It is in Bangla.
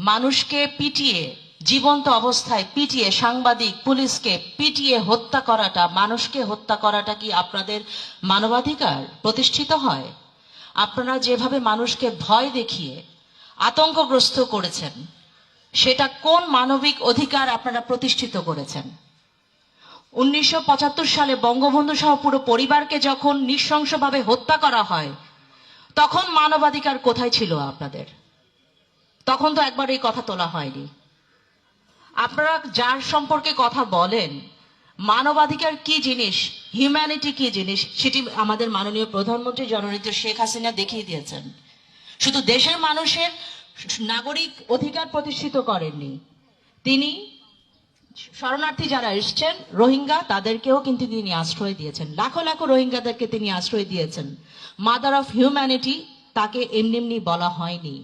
মানুষকে পিটিয়ে, জীবন্ত অবস্থায় পিটিয়ে, সাংবাদিক পুলিশকে পিটিয়ে হত্যা করাটা, মানুষকে হত্যা করাটা কি আপনাদের মানবাধিকার প্রতিষ্ঠিত হয়? আপনারা যেভাবে মানুষকে ভয় দেখিয়ে আতঙ্কগ্রস্ত করেছেন, সেটা কোন মানবিক অধিকার আপনারা প্রতিষ্ঠিত করেছেন? 1975 সালে বঙ্গবন্ধু সহ পুরো পরিবারকে যখন নৃশংসভাবে হত্যা করা হয়, তখন মানবাধিকার কোথায় ছিল আপনাদের? তখন তো একবার এই কথা তোলা হয়নি। আপনারা যার সম্পর্কে কথা বলেন, মানবাধিকার কি জিনিস, হিউম্যানিটি কি জিনিস, সেটি আমাদের মাননীয় প্রধানমন্ত্রী জননেত্রী শেখ হাসিনা দেখিয়ে দিয়েছেন। শুধু দেশের মানুষের নাগরিক অধিকার প্রতিষ্ঠিত করেননি, তিনি শরণার্থী যারা এসছেন রোহিঙ্গা, তাদেরকেও কিন্তু তিনি আশ্রয় দিয়েছেন। লাখো লাখো রোহিঙ্গাদেরকে তিনি আশ্রয় দিয়েছেন। মাদার অফ হিউম্যানিটি তাকে এমনি এমনি বলা হয়নি।